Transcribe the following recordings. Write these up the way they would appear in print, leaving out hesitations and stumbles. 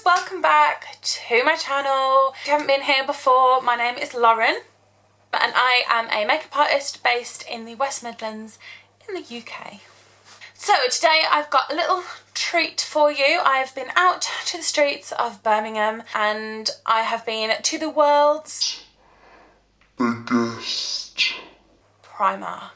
welcome back to my channel. If you haven't been here before, my name is Lauren and I am a makeup artist based in the West Midlands in the UK. So today I've got a little treat for you. I've been out to the streets of Birmingham and I have been to the world's biggest Primark.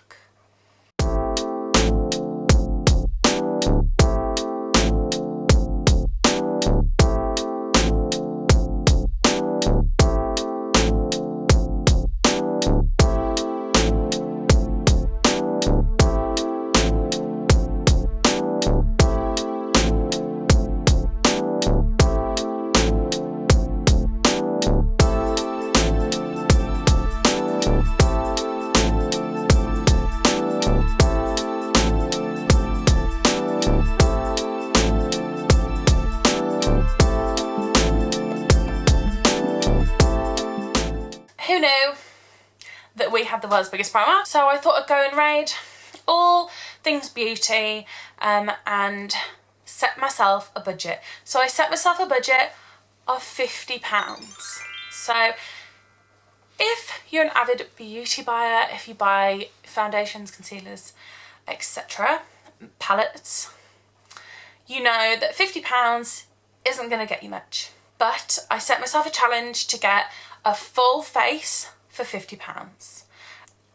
Who knew that we had the world's biggest Primark? So I thought I'd go and raid all things beauty and set myself a budget. So I set myself a budget of £50. So if you're an avid beauty buyer, if you buy foundations, concealers, etc., palettes, you know that £50 isn't going to get you much. But I set myself a challenge to get a full face for £50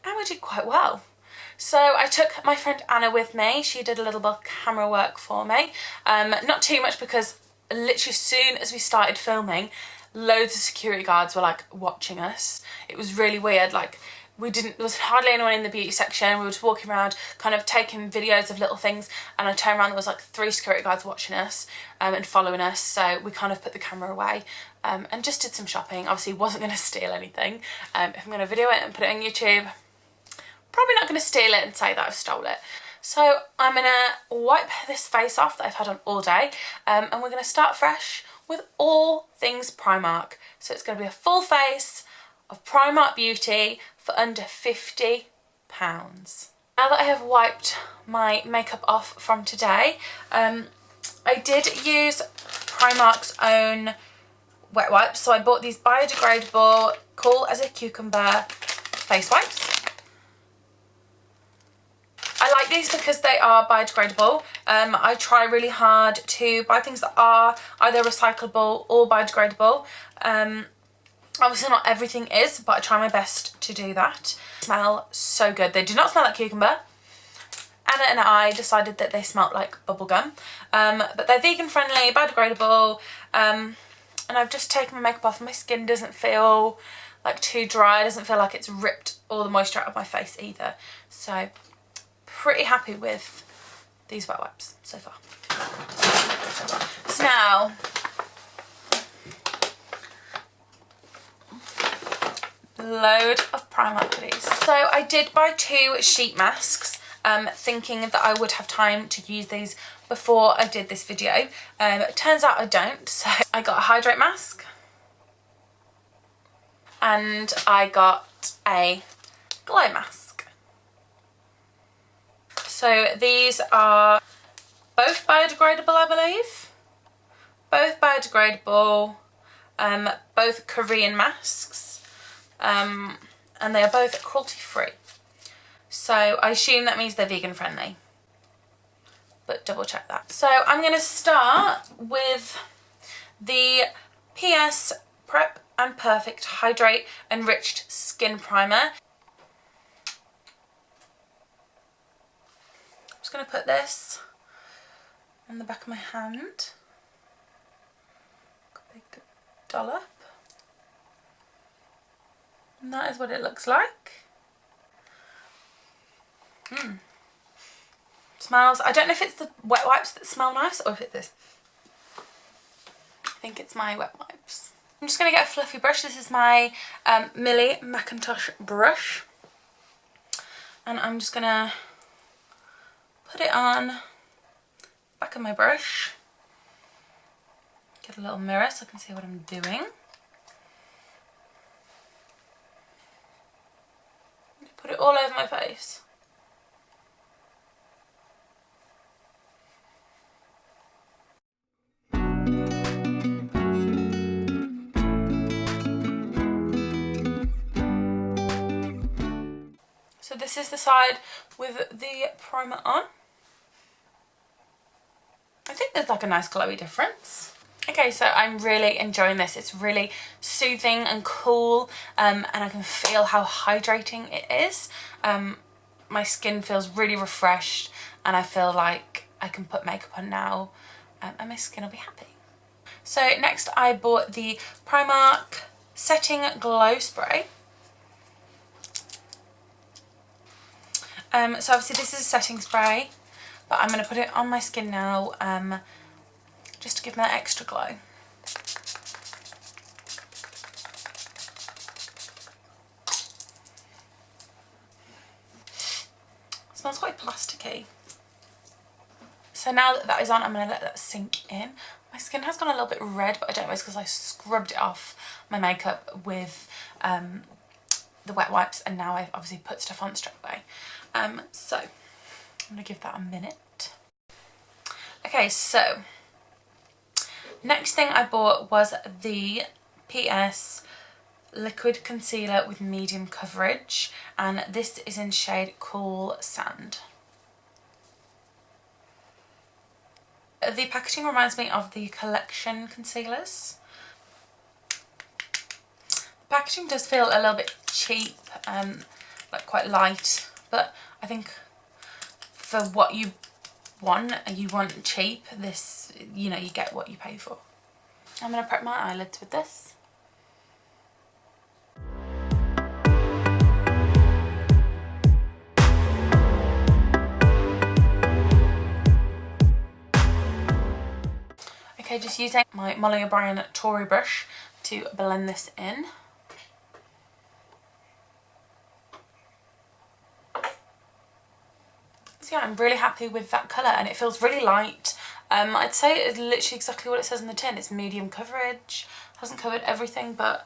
and we did quite well. So I took my friend Anna with me. She did a little bit of camera work for me, not too much because literally as soon as we started filming loads of security guards were like watching us. It was really weird, like there was hardly anyone in the beauty section. We were just walking around kind of taking videos of little things and I turned around, there was like 3 security guards watching us and following us, so we kind of put the camera away and just did some shopping. Obviously wasn't going to steal anything. If I'm going to video it and put it on YouTube, probably not going to steal it and say that I've stole it. So I'm going to wipe this face off that I've had on all day and we're going to start fresh with all things Primark. So it's going to be a full face of Primark beauty for under £50. Now that I have wiped my makeup off from today, I did use Primark's own wet wipes. So I bought these biodegradable, cool as a cucumber face wipes. I like these because they are biodegradable. I try really hard to buy things that are either recyclable or biodegradable. Obviously not everything is, but I try my best to do that. They smell so good. They do not smell like cucumber. Anna and I decided that they smelled like bubblegum. But they're vegan friendly, biodegradable, and I've just taken my makeup off. My skin doesn't feel like too dry. It doesn't feel like it's ripped all the moisture out of my face either. So pretty happy with these wet wipes so far. So now, load of Primark goodies. So I did buy 2 sheet masks, thinking that I would have time to use these before I did this video. It turns out I don't, so I got a hydrate mask and I got a glow mask. So these are both biodegradable, I believe. Both biodegradable, both Korean masks. And they are both cruelty free, so I assume that means they're vegan friendly, but double check that. So I'm going to start with the PS Prep and Perfect Hydrate Enriched Skin Primer. I'm just going to put this on the back of my hand, a big dollop. And that is what it looks like. Smells, I don't know if it's the wet wipes that smell nice or if it's this. I think it's my wet wipes. I'm just going to get a fluffy brush. This is my Millie Macintosh brush. And I'm just going to put it on the back of my brush. Get a little mirror so I can see what I'm doing. Put it all over my face. this is the side with the primer on. I think there's like a nice glowy difference. Okay, so I'm really enjoying this. It's really soothing and cool, and I can feel how hydrating it is. My skin feels really refreshed, and I feel like I can put makeup on now, and my skin will be happy. So next I bought the Primark Setting Glow Spray. So obviously this is a setting spray, but I'm going to put it on my skin now, just to give me that extra glow. It smells quite plasticky. So now that that is on, I'm going to let that sink in. My skin has gone a little bit red, but I don't know, it's because I scrubbed it off my makeup with the wet wipes, and now I've obviously put stuff on straight away. So I'm going to give that a minute. Okay, so next thing I bought was the PS Liquid Concealer with medium coverage, and this is in shade Cool Sand. The packaging reminds me of the Collection concealers. The packaging does feel a little bit cheap, like quite light, but I think for what you want cheap, this, you know, you get what you pay for. I'm going to prep my eyelids with this. Okay, just using my Molly O'Brien Tory brush to blend this in. So yeah, I'm really happy with that colour, and it feels really light. I'd say it's literally exactly what it says on the tin. It's medium coverage. Hasn't covered everything, but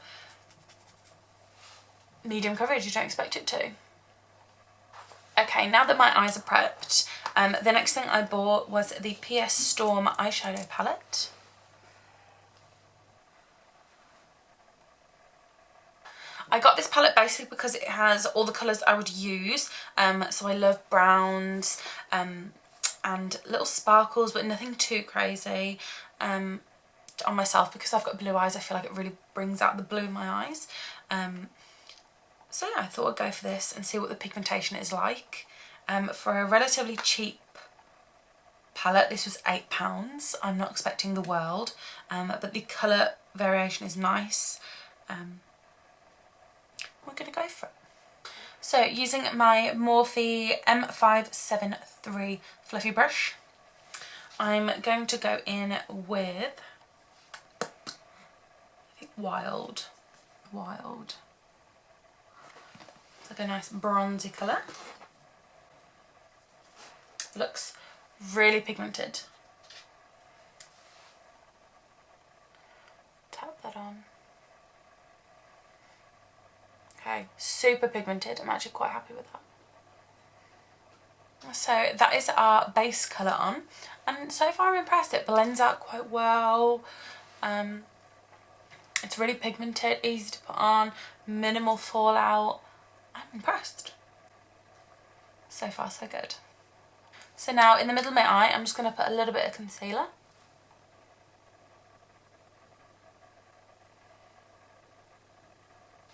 medium coverage, you don't expect it to. Okay, now that my eyes are prepped, the next thing I bought was the PS Storm eyeshadow palette. I got this palette basically because it has all the colours I would use, so I love browns and little sparkles, but nothing too crazy on myself. Because I've got blue eyes, I feel like it really brings out the blue in my eyes. So yeah, I thought I'd go for this and see what the pigmentation is like. For a relatively cheap palette, this was £8. I'm not expecting the world, but the colour variation is nice. We're going to go for it. So using my Morphe M573 fluffy brush, I'm going to go in with, I think, Wild. It's like a nice bronzy colour. Looks really pigmented. Tap that on. Okay, super pigmented. I'm actually quite happy with that. So that is our base colour on, and so far I'm impressed. It blends out quite well. It's really pigmented, easy to put on, minimal fallout. I'm impressed. So far so good. So now in the middle of my eye, I'm just going to put a little bit of concealer.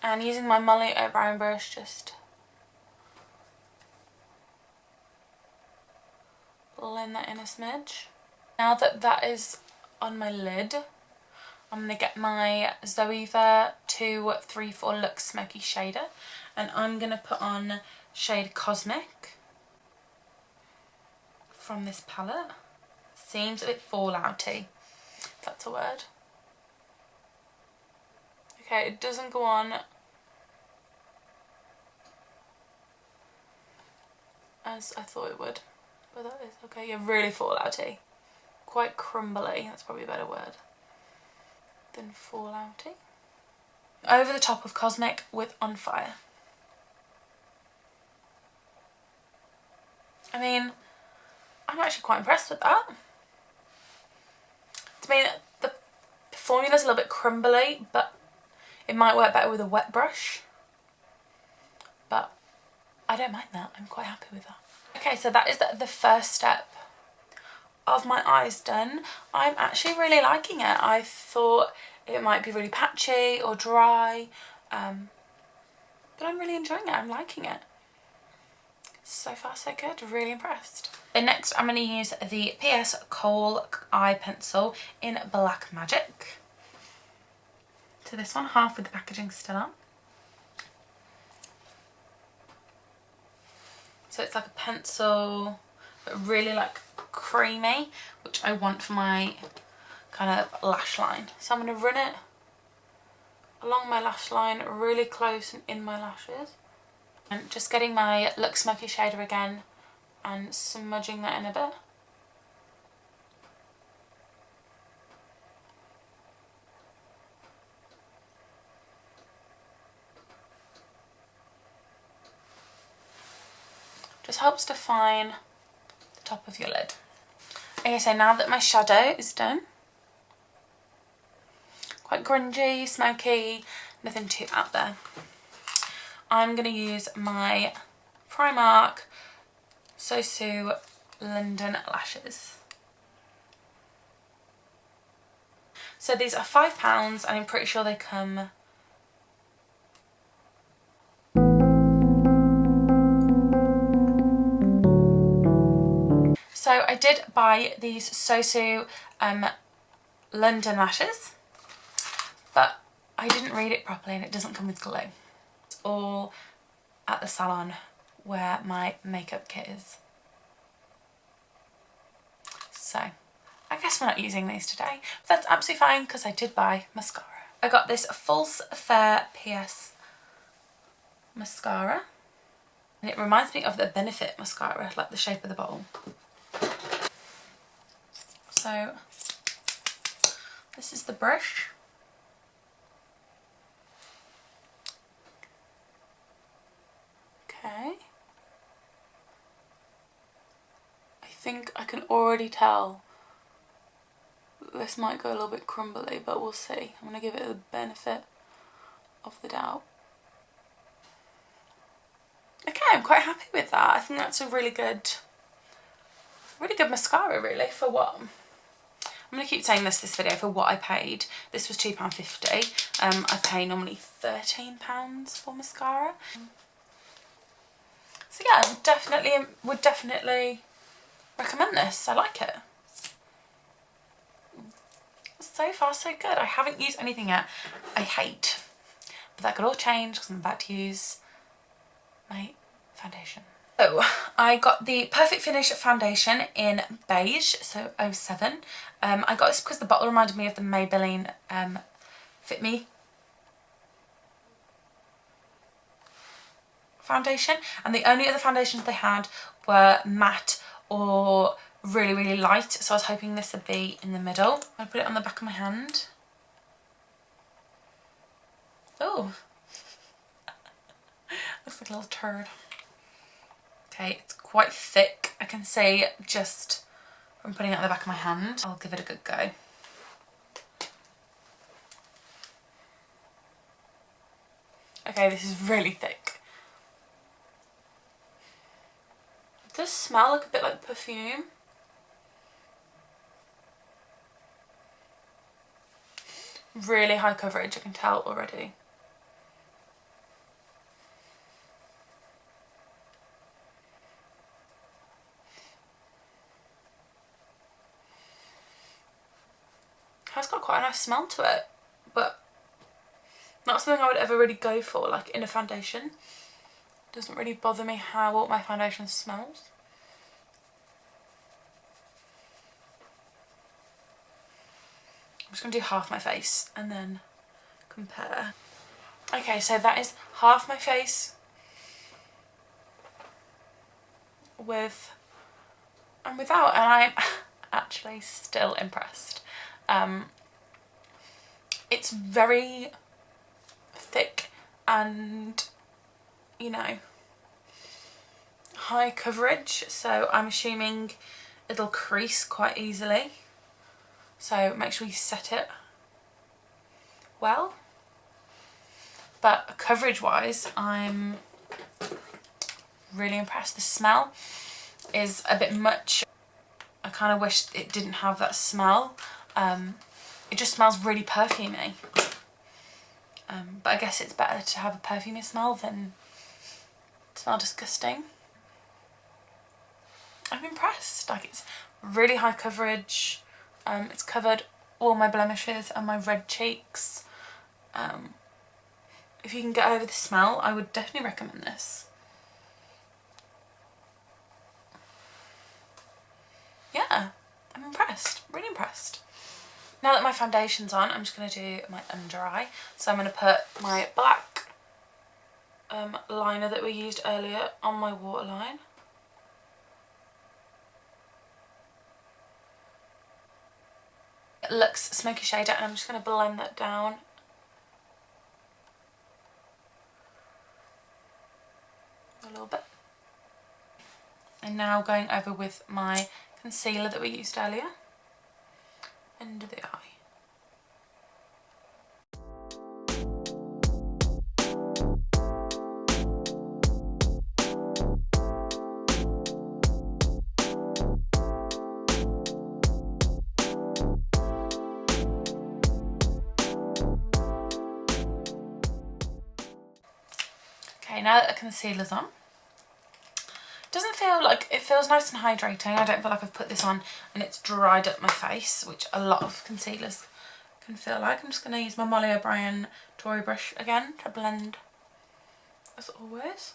And using my Molly O'Brien brush, just blend that in a smidge. Now that that is on my lid, I'm going to get my Zoeva 234 Luxe Smoky Shader, and I'm going to put on shade Cosmic from this palette. Seems a bit fallouty, if that's a word. Okay, it doesn't go on as I thought it would, but that is okay. Yeah, really fallouty. Quite crumbly, that's probably a better word than fallouty. Over the top of Cosmic with On Fire. I mean, I'm actually quite impressed with that. I mean, the formula's a little bit crumbly, but it might work better with a wet brush. But I don't mind that. I'm quite happy with that. Okay, so that is the first step of my eyes done. I'm actually really liking it. I thought it might be really patchy or dry, but I'm really enjoying it. I'm liking it. So far so good, really impressed. And next I'm going to use the PS Kohl eye pencil in Black Magic. So this one, half with the packaging still on. So it's like a pencil, but really like creamy, which I want for my kind of lash line. So I'm going to run it along my lash line, really close and in my lashes. And just getting my Look Smoky shader again and smudging that in a bit. Just helps define the top of your lid. Okay, so now that my shadow is done, quite grungy, smoky, nothing too out there, I'm going to use my Primark Sosu London lashes. So these are £5 and I'm pretty sure they come So I did buy these Sosu London lashes, but I didn't read it properly and it doesn't come with glue. It's all at the salon where my makeup kit is. So I guess we're not using these today, but that's absolutely fine because I did buy mascara. I got this False Fair PS mascara and it reminds me of the Benefit mascara, like the shape of the bottle. So this is the brush. Okay. I think I can already tell this might go a little bit crumbly, but we'll see. I'm going to give it the benefit of the doubt. Okay, I'm quite happy with that. I think that's a really good mascara really for what I'm going to keep saying this video for what I paid. This was £2.50. I pay normally £13 for mascara. So yeah, would definitely recommend this. I like it. So far so good. I haven't used anything yet I hate, but that could all change because I'm about to use my foundation. So I got the Perfect Finish foundation in beige, so 07. I got this because the bottle reminded me of the Maybelline Fit Me foundation, and the only other foundations they had were matte or really light, so I was hoping this would be in the middle. I put it on the back of my hand. Oh, looks like a little turd. Okay, it's quite thick. I can see just from putting it on the back of my hand. I'll give it a good go. Okay, this is really thick. It does smell like a bit like perfume. Really high coverage, I can tell already. It's got quite a nice smell to it, but not something I would ever really go for, like in a foundation. It doesn't really bother me how my foundation smells. I'm just going to do half my face and then compare. Okay, so that is half my face with and without, and I'm actually still impressed. It's very thick and, you know, high coverage, so I'm assuming it'll crease quite easily. So make sure you set it well. But coverage wise, I'm really impressed. The smell is a bit much. I kind of wish it didn't have that smell. It just smells really perfumey. But I guess it's better to have a perfumey smell than smell disgusting. I'm impressed. Like, it's really high coverage. It's covered all my blemishes and my red cheeks. If you can get over the smell, I would definitely recommend this. Yeah, I'm impressed, really impressed. Now that my foundation's on, I'm just going to do my under eye. So I'm going to put my black liner that we used earlier on my waterline. It looks smoky shader, and I'm just going to blend that down. A little bit. And now going over with my concealer that we used earlier under the eye. Okay, now that the concealer's on, doesn't feel like, it feels nice and hydrating. I don't feel like I've put this on and it's dried up my face, which a lot of concealers can feel like. I'm just going to use my Molly O'Brien Tory brush again to blend as always.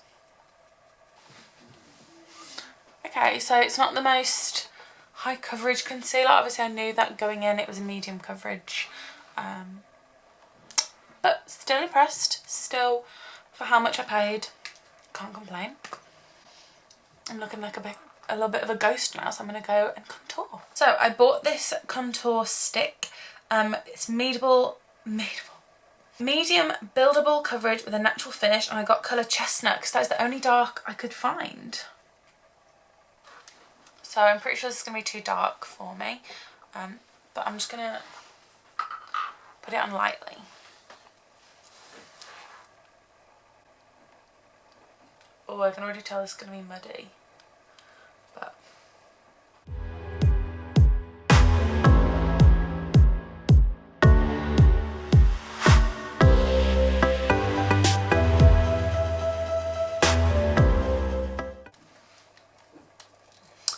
Okay, so it's not the most high coverage concealer. Obviously I knew that going in, it was a medium coverage. But still impressed. Still, for how much I paid, can't complain. I'm looking like a little bit of a ghost now, so I'm going to go and contour. So I bought this contour stick. It's medium buildable coverage with a natural finish, and I got colour chestnut because that's the only dark I could find. So I'm pretty sure this is going to be too dark for me, but I'm just going to put it on lightly. Oh, I can already tell this is going to be muddy. But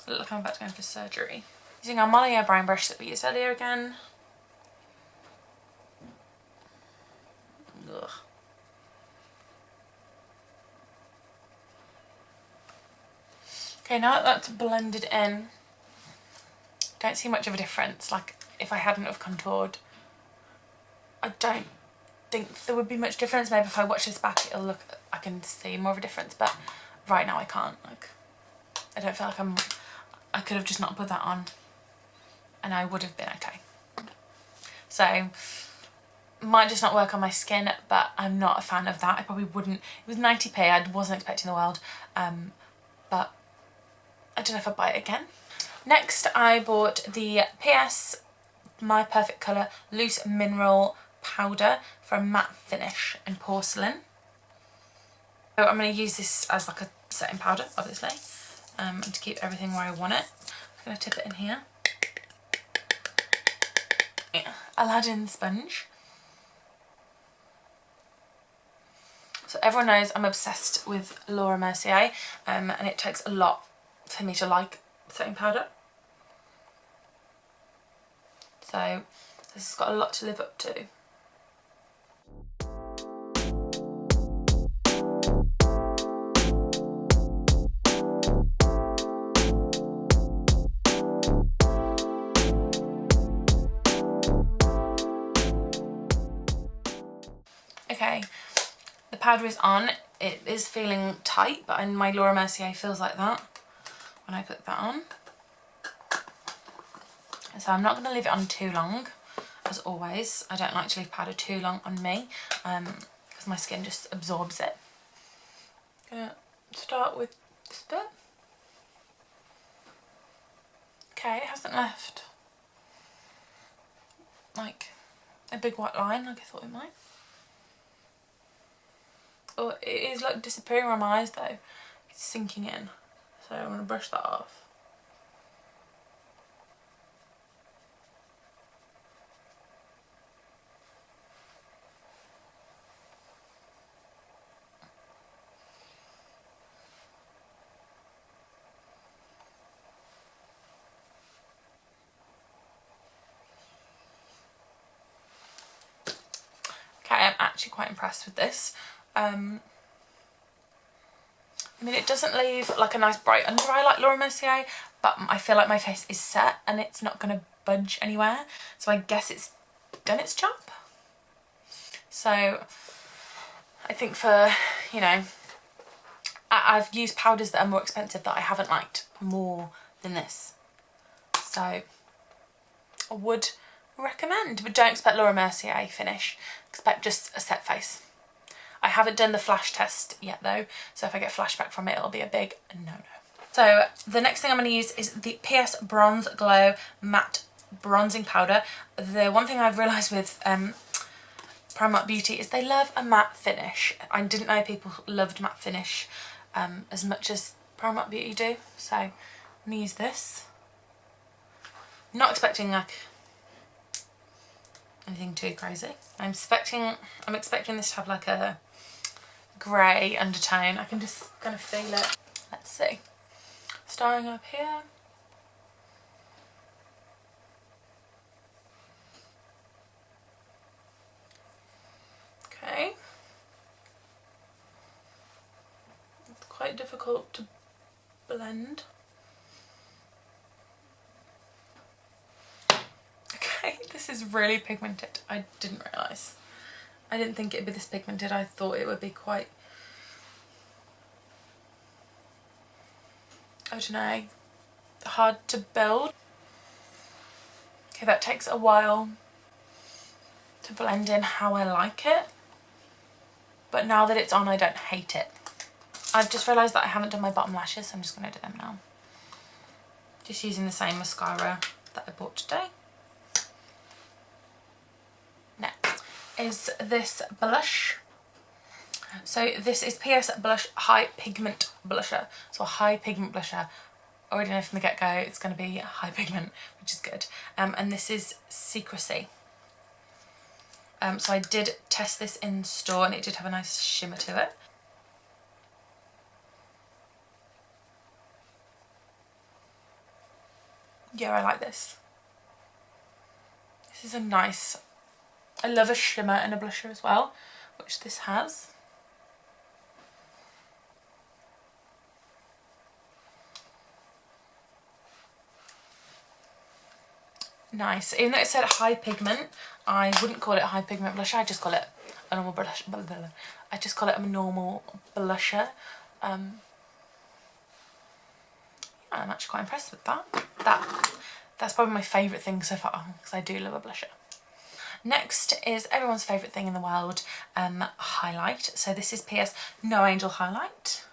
I look like I'm about to go in for surgery. Using our Molly O'Brien brush that we used earlier again. Ugh. Okay, now that that's blended in, don't see much of a difference. Like, if I hadn't have contoured, I don't think there would be much difference. Maybe if I watch this back, it'll look, I can see more of a difference, but right now I can't. Like, I don't feel like I could have just not put that on and I would have been okay. So, might just not work on my skin, but I'm not a fan of that. I probably wouldn't. It was 90p, I wasn't expecting the world, but I don't know if I'd buy it again. Next, I bought the PS My Perfect Colour Loose Mineral Powder for a matte finish in porcelain. So I'm going to use this as like a setting powder, obviously, and to keep everything where I want it. I'm going to tip it in here. Yeah. Aladdin sponge. So everyone knows I'm obsessed with Laura Mercier, and it takes a lot for me to like setting powder. So this has got a lot to live up to. Okay, the powder is on. It is feeling tight, but my Laura Mercier feels like that when I put that on. So I'm not going to leave it on too long, as always. I don't like to leave powder too long on me, because my skin just absorbs it. I'm going to start with this bit. Okay, it hasn't left like a big white line like I thought it might. Oh, it is like disappearing around my eyes though. You It's sinking in. So I'm going to brush that off. Okay, I'm actually quite impressed with this. I mean, it doesn't leave like a nice bright under eye like Laura Mercier, but I feel like my face is set and it's not going to budge anywhere. So I guess it's done its job. So I think for, you know, I've used powders that are more expensive that I haven't liked more than this. So I would recommend, but don't expect Laura Mercier finish. Expect just a set face. I haven't done the flash test yet though, so if I get flashback from it, it'll be a big no-no. So the next thing I'm going to use is the PS Bronze Glow Matte Bronzing Powder. The one thing I've realised with Primark Beauty is they love a matte finish. I didn't know people loved matte finish as much as Primark Beauty do, so I'm going to use this. Not expecting like anything too crazy. I'm expecting this to have like a grey undertone. I can just kind of feel it. Let's see. Starting up here. Okay. It's quite difficult to blend. This is really pigmented. I didn't realise. I didn't think it'd be this pigmented. I thought it would be quite, I don't know, hard to build. Okay, that takes a while to blend in how I like it. But now that it's on, I don't hate it. I've just realised that I haven't done my bottom lashes, so I'm just going to do them now. Just using the same mascara that I bought today. Next is this blush. So this is PS Blush High Pigment Blusher. So a high pigment blusher. Already know from the get-go it's going to be high pigment, which is good. And this is Secrecy. So I did test this in store and it did have a nice shimmer to it. Yeah, I like this. This is a nice, I love a shimmer and a blusher as well, which this has. Nice. Even though it said high pigment, I wouldn't call it a high pigment blusher. I just call it a normal blush. I just call it a normal blusher. Yeah, I'm actually quite impressed with that. That's probably my favourite thing so far because I do love a blusher. Next is everyone's favourite thing in the world, highlight. So this is PS No Angel Highlight.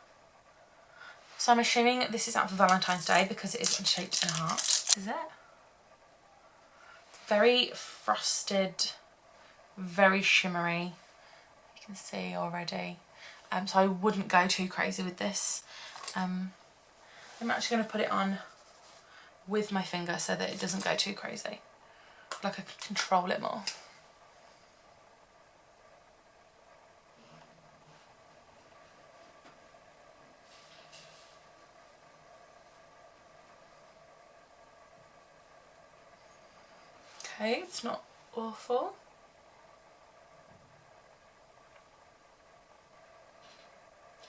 So I'm assuming this is out for Valentine's Day because it is shaped in a heart. This is it. Very frosted, very shimmery. You can see already. So I wouldn't go too crazy with this. I'm actually going to put it on with my finger so that it doesn't go too crazy. Like I can control it more. Okay, it's not awful.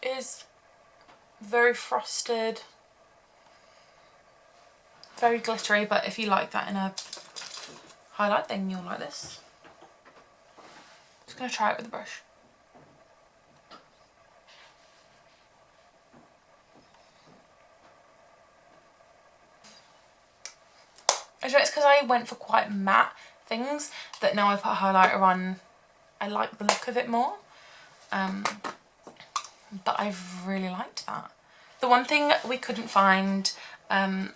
It is very frosted, very glittery, but if you like that in a highlight then you'll like this. Just going to try it with a brush. I don't know, it's because I went for quite matte things that now I put a highlighter on, I like the look of it more. But I've really liked that. The one thing we couldn't find in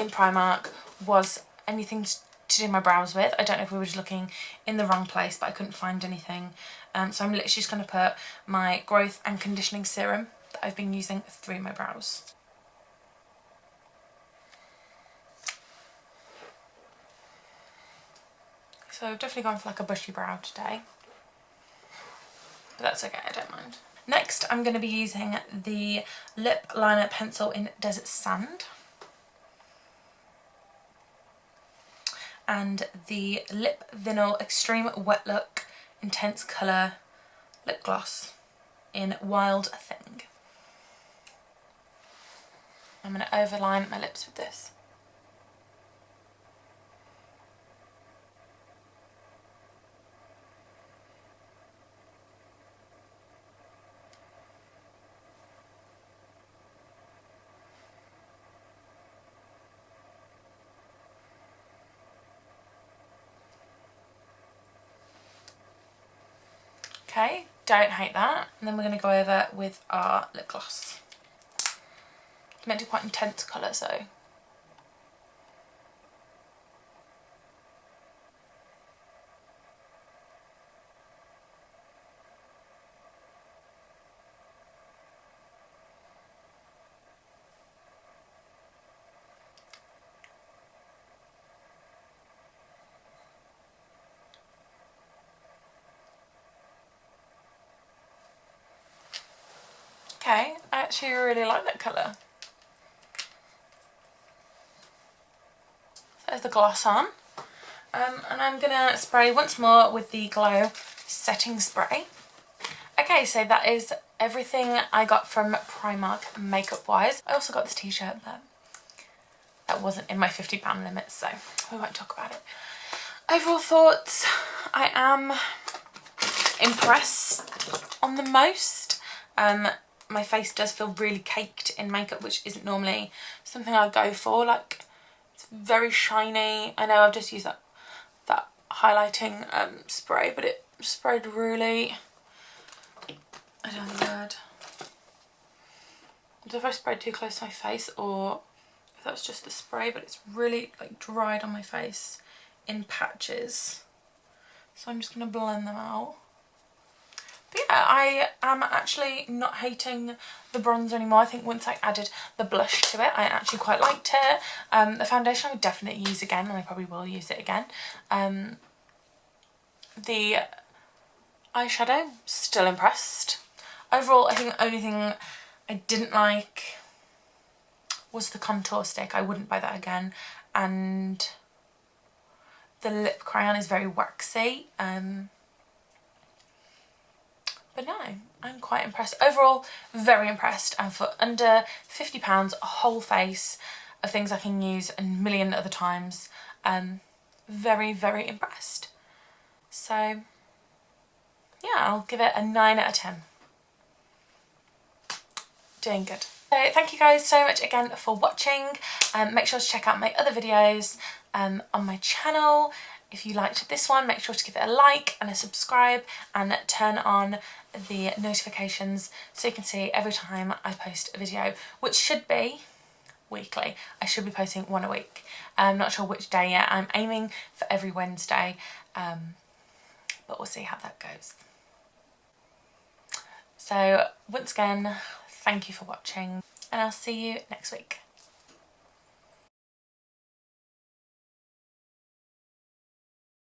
Primark was anything to do my brows with. I don't know if we were just looking in the wrong place, but I couldn't find anything. So I'm literally just going to put my growth and conditioning serum that I've been using through my brows. So I've definitely gone for like a bushy brow today, but that's okay, I don't mind. Next, I'm going to be using the lip liner pencil in Desert Sand and the Lip Vinyl Extreme Wet Look Intense Colour Lip Gloss in Wild Thing. I'm going to overline my lips with this. Okay, don't hate that. And then we're going to go over with our lip gloss. It's meant to be quite intense colour, so. Okay, I actually really like that colour. There's the gloss on. And I'm going to spray once more with the Glow Setting Spray. Okay, so that is everything I got from Primark makeup wise. I also got this t-shirt, but that wasn't in my £50 limit, so we won't talk about it. Overall thoughts, I am impressed on the most. My face does feel really caked in makeup, which isn't normally something I go for. Like, it's very shiny. I know I've just used that highlighting spray, but it sprayed really, I don't know the word. I don't know if I sprayed too close to my face or if that was just the spray, but it's really like dried on my face in patches. So I'm just going to blend them out. But yeah, I am actually not hating the bronzer anymore. I think once I added the blush to it, I actually quite liked it. The foundation I would definitely use again, and I probably will use it again. The eyeshadow, still impressed. Overall, I think the only thing I didn't like was the contour stick. I wouldn't buy that again. And the lip crayon is very waxy. But no, I'm quite impressed. Overall, very impressed. And for under £50, a whole face of things I can use a million other times. Very, very impressed. So, yeah, I'll give it a 9 out of 10. Doing good. So thank you guys so much again for watching. Make sure to check out my other videos on my channel. If you liked this one, make sure to give it a like and a subscribe and turn on the notifications so you can see every time I post a video, which should be weekly. I should be posting one a week. I'm not sure which day yet. I'm aiming for every Wednesday, but we'll see how that goes. So once again, thank you for watching and I'll see you next week.